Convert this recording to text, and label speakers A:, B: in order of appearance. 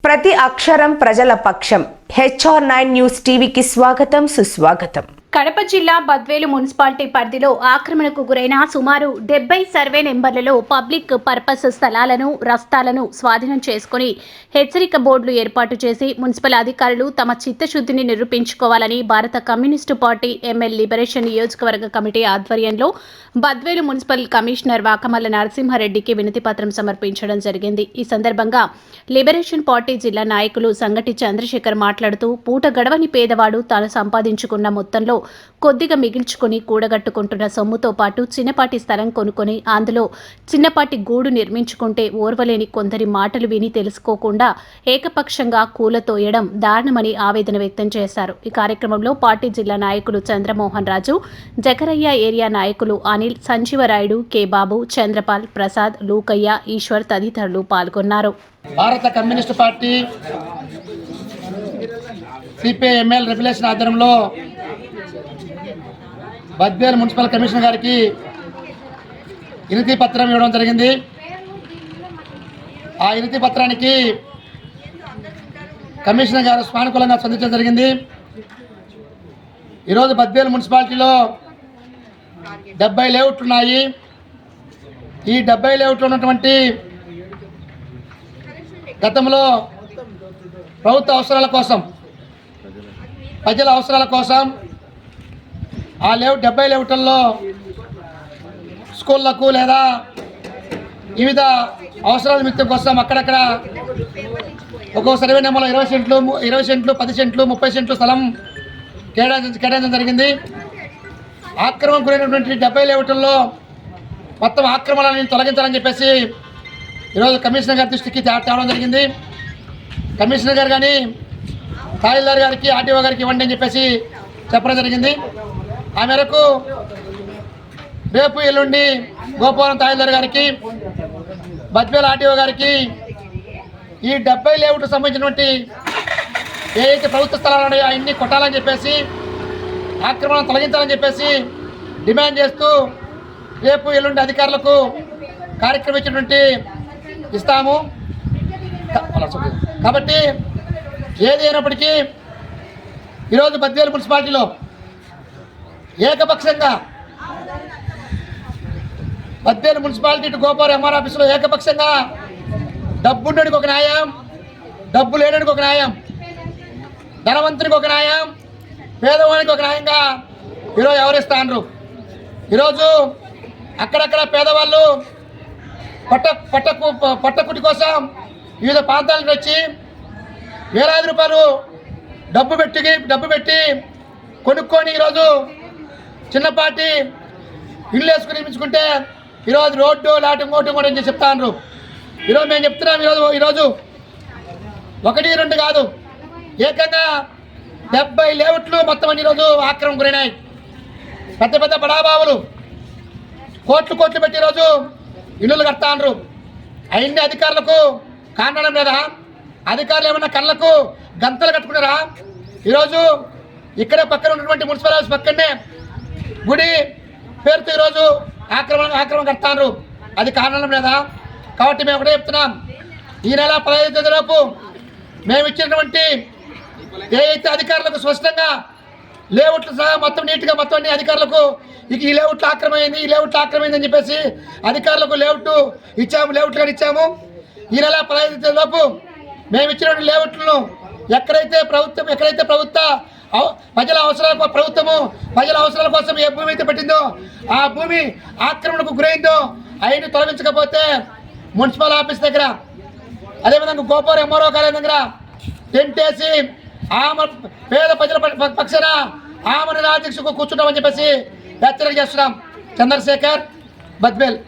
A: ప్రతి అక్షరం ప్రజల పక్షం. HR9 న్యూస్ టీవీకి స్వాగతం, సుస్వాగతం.
B: కడప జిల్లా బద్వేలు మున్సిపాలిటీ పరిధిలో ఆక్రమణకు గురైన సుమారు 70 సర్వే నెంబర్లలో పబ్లిక్ పర్పస్ స్థలాలను, రస్తాలను స్వాధీనం చేసుకుని హెచ్చరిక బోర్డులు ఏర్పాటు చేసి మున్సిపల్ అధికారులు తమ చిత్తశుద్ధిని నిరూపించుకోవాలని భారత కమ్యూనిస్టు పార్టీ ML లిబరేషన్ నియోజకవర్గ కమిటీ ఆధ్వర్యంలో బద్వేలు మున్సిపల్ కమిషనర్ వాకమల్ల నరసింహారెడ్డికి వినతి పత్రం సమర్పించడం జరిగింది. ఈ సందర్భంగా లిబరేషన్ పార్టీ జిల్లా నాయకులు సంగటి చంద్రశేఖర్ మాట్లాడుతూ, పూట గడవని పేదవాడు తాను సంపాదించుకున్న మొత్తంలో కొద్దిగా మిగిల్చుకుని కూడగట్టుకుంటున్న సొమ్ముతో పాటు చిన్నపాటి స్థలం కొనుక్కొని అందులో చిన్నపాటి గూడు నిర్మించుకుంటే ఓర్వలేని కొందరి మాటలు విని తెలుసుకోకుండా ఏకపక్షంగా కూలతోయడం దారుణమని ఆవేదన వ్యక్తం చేశారు. ఈ కార్యక్రమంలో పార్టీ జిల్లా నాయకులు చంద్రమోహన్ రాజు, జకరయ్య ఏరియా నాయకులు అనిల్, సంజీవరాయుడు, కె బాబు, చంద్రపాల్, ప్రసాద్, లూకయ్య, ఈశ్వర్ తదితరులు పాల్గొన్నారు.
C: భారత కమ్యూనిస్టు పార్టీ CPI-ML రెగ్యులేషన్ ఆధ్వర్యంలో బద్వేలు మున్సిపల్ కమిషనర్ గారికి వినతి పత్రం ఇవ్వడం జరిగింది. ఆ వినతి పత్రానికి కమిషనర్ గారు సానుకూలంగా స్పందించడం జరిగింది. ఈరోజు బద్వేలు మున్సిపాలిటీలో 70 లేఅవుట్లు ఉన్నాయి. ఈ 70 లేఅవుట్లు ఉన్నటువంటి గతంలో ప్రభుత్వ అవసరాల కోసం, ప్రజల అవసరాల కోసం ఆ 70 లేఅవుట్లలో స్కూళ్లకు లేదా వివిధ అవసరాల నిమిత్తం కోసం అక్కడక్కడ ఒక్కో సర్వే నెంబర్లో 20 సెంట్లు, 10 సెంట్లు, 30 సెంట్లు స్థలం కేటాయించడం జరిగింది. ఆక్రమణ గురైనటువంటి 70 లేఅవుట్లలో మొత్తం ఆక్రమణలను తొలగించాలని చెప్పేసి ఈరోజు కమిషనర్ గారి దృష్టికి తేవడం జరిగింది. కమిషనర్ గారు కానీ తహసీల్దార్ గారికి, RTO గారికి ఇవ్వండి అని చెప్పేసి చెప్పడం జరిగింది. ఆ మేరకు రేపు ఎల్లుండి గోపాలం తహసీల్దార్ గారికి, బద్వేలు RTO గారికి ఈ 70 లేఅవుట్ సంబంధించినటువంటి ఏదైతే ప్రభుత్వ స్థలాలు ఉన్నాయో అవన్నీ కొట్టాలని చెప్పేసి, ఆక్రమణ తొలగించాలని చెప్పేసి డిమాండ్ చేస్తూ రేపు ఎల్లుండి అధికారులకు కార్యక్రమం ఇచ్చినటువంటి ఇస్తాము. కాబట్టి ఏది అయినప్పటికీ ఈరోజు బద్వేలు మున్సిపాలిటీలో ఏకపక్షంగా బద్వేలు మున్సిపాలిటీ గోపాల్ MR ఆఫీసులో ఏకపక్షంగా డబ్బున్నడికి ఒక న్యాయం, డబ్బు లేనడికి ఒక న్యాయం, ధనవంతునికి ఒక న్యాయం, పేదవానికి ఒక న్యాయంగా ఈరోజు ఎవరిస్తాండ్రు. ఈరోజు అక్కడక్కడ పేదవాళ్ళు పట్టకుటి కోసం వివిధ ప్రాంతాల నుంచి వచ్చి వేలాది రూపాయలు డబ్బు పెట్టి కొనుక్కొని ఈరోజు చిన్నపాటి ఇల్లు వేసుకుని నిర్మించుకుంటే ఈరోజు రోడ్డు లాంటి ఇంకోటి కూడా అని చెప్తాను. ఈరోజు మేము చెప్తున్నాం, ఈరోజు 1, 2 కాదు, ఏకంగా 70 లేఅవుట్లు మొత్తం అన్ని ఈరోజు ఆక్రమణ గురైనాయి. పెద్ద పెద్ద బడాబాబులు కోట్లు పెట్టి ఈరోజు ఇల్లులు కడతాండ్రు. అవన్నీ అధికారులకు కారణం లేదా? అధికారులు ఏమన్నా కళ్ళకు గంతలు కట్టుకున్నారా? ఈరోజు ఇక్కడే పక్కన ఉన్నటువంటి మున్సిపల్ ఆఫీస్ పక్కనే గుడి పేరుతో ఈరోజు ఆక్రమణ కడతారు. అది కారణం లేదా? కాబట్టి మేము ఒకటే చెప్తున్నాం, ఈ నెల 15 తేదీలోపు మేము ఇచ్చినటువంటి ఏదైతే అధికారులకు స్పష్టంగా లేఅవుట్లు సహా మొత్తం నీట్గా మొత్తం అన్ని అధికారులకు ఈ లేఅవుట్లు ఆక్రమైంది అని చెప్పేసి అధికారులకు లేఅవుట్లు కానీ ఇచ్చాము. ఈ నెల 15 తేదీలోపు మేము ఇచ్చిన లేఅవుట్లను ఎక్కడైతే ప్రభుత్వ ప్రజల అవసరాల కోసం ఏ భూమి అయితే పెట్టిందో ఆ భూమి ఆక్రమణకు గురైందో అవన్నీ తొలగించకపోతే మున్సిపల్ ఆఫీస్ దగ్గర, అదేవిధంగా గోపాల్ MRO కార్యాలయం దగ్గర టెంట్ వేసి పేద ప్రజల పక్షాన ఆమె నిరాదీక్షకు కూర్చుంటామని చెప్పేసి హెచ్చరిక చేస్తున్నాం. చంద్రశేఖర్, బద్వేల్.